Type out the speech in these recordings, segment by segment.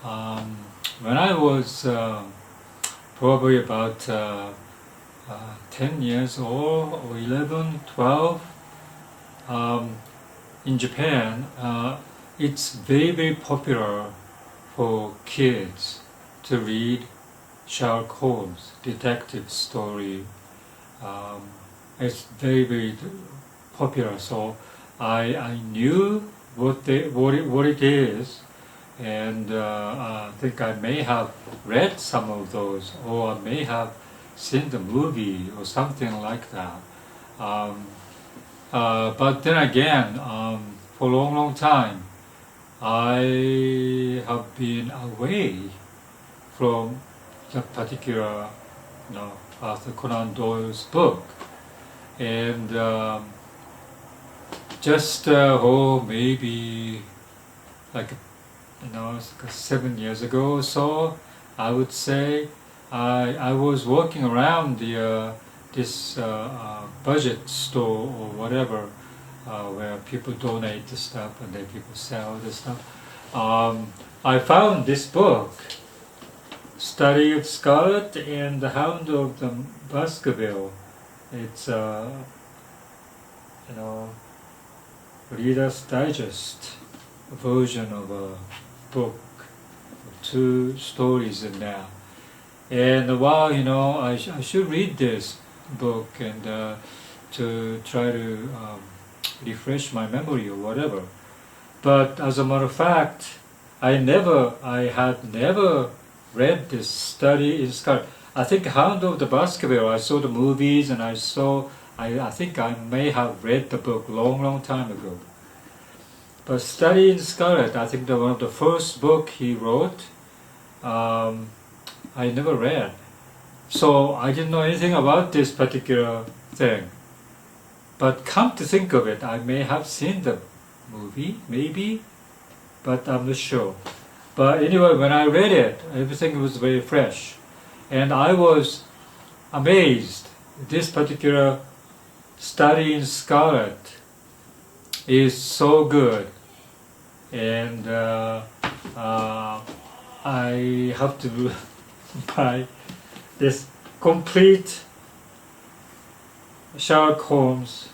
Um, when I was probably about 10 years old or 11, 12, um, in Japan, it's very, very popular for kids to read Sherlock Holmes detective story. Um, it's very, very popular. So I knew what it is, and I think I may have read some of those, or I may have seen the movie or something like that. Um, but then again, for a long, long time, I have been away from that particular, Arthur Conan Doyle's book, and just maybe like it's like 7 years ago or so, I would say I was walking around this budget store or whatever, where people donate the stuff and then people sell the stuff. I found this book, Study of Scarlet and the Hound of the Baskerville. It's you know Reader's Digest version of a book, two stories in there. And wow, I should read this book and to try to refresh my memory or whatever. But as a matter of fact, I had never read this Study in Scarlet. I think Hound of the Baskerville, I saw the movies and I think I may have read the book long, long time ago. But Study in Scarlet, I think one of the first book he wrote, I never read. So I didn't know anything about this particular thing. But come to think of it, I may have seen the movie, maybe, but I'm not sure. But anyway, when I read it, everything was very fresh. And I was amazed. This particular Study in Scarlet is so good. And I have to buy this complete Sherlock Holmes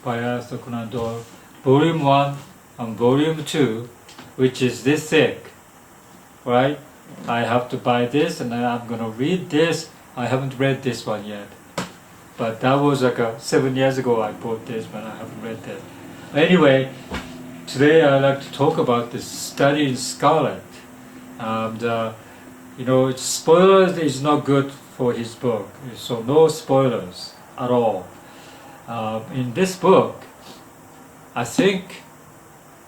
by Arthur Conan Doyle, Volume 1 and Volume 2, which is this thick, right? I have to buy this and I'm going to read this. I haven't read this one yet. But that was like 7 years ago I bought this, but I haven't read that. Anyway, today I'd like to talk about this Study in Scarlet. Spoilers is not good for his book, so no spoilers at all. In this book, I think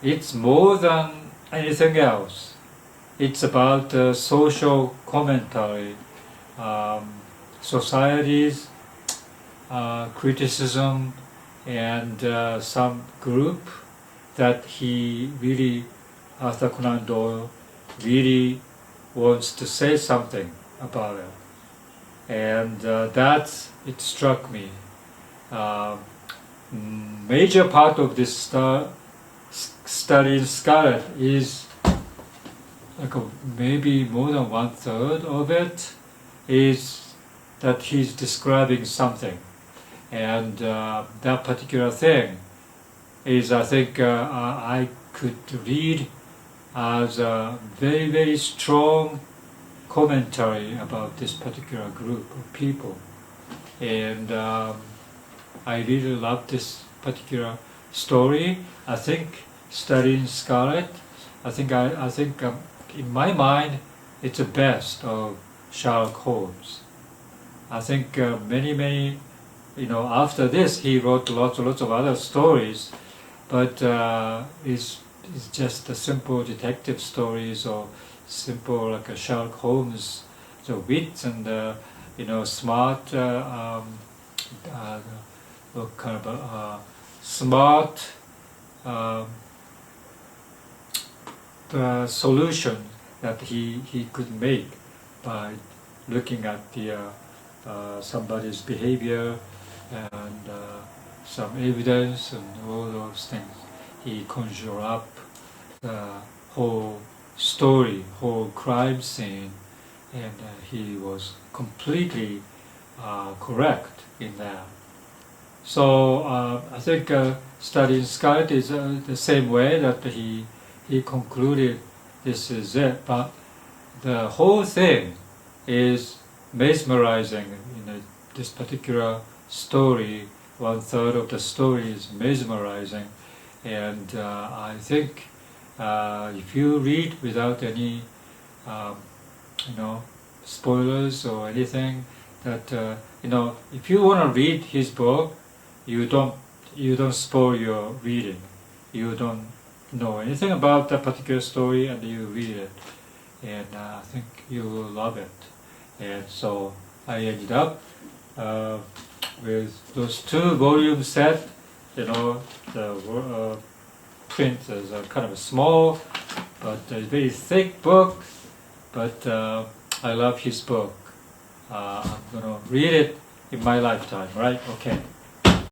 it's more than anything else. It's about social commentary, society's criticism, and some group that Arthur Conan Doyle really wants to say something about it. And it struck me. Major part of this Study in Scarlet is maybe more than 1/3 of it is that he's describing something. And that particular thing is, I think, I could read as a very, very strong commentary about this particular group of people. And I really love this particular story. I think Study in Scarlet, I think in my mind, it's the best of Sherlock Holmes. I think many, after this he wrote lots of other stories, but it's just a simple detective stories or simple like a Sherlock Holmes, the wit and smart, kind of smart solution that he could make by looking at somebody's behavior and some evidence and all those things. He conjure up the whole story, whole crime scene, and he was completely correct in that. So I think studying Scarlet is the same way that he concluded this is it, but the whole thing is mesmerizing. This particular story, 1/3 of the story is mesmerizing, and I think if you read without any spoilers or anything, that if you want to read his book, you don't spoil your reading. You don't know anything about that particular story, and you read it, and I think you will love it. And so I ended up with those 2-volume set. The print is kind of a small, but a very thick book. But I love his book. I'm gonna read it in my lifetime, right? Okay.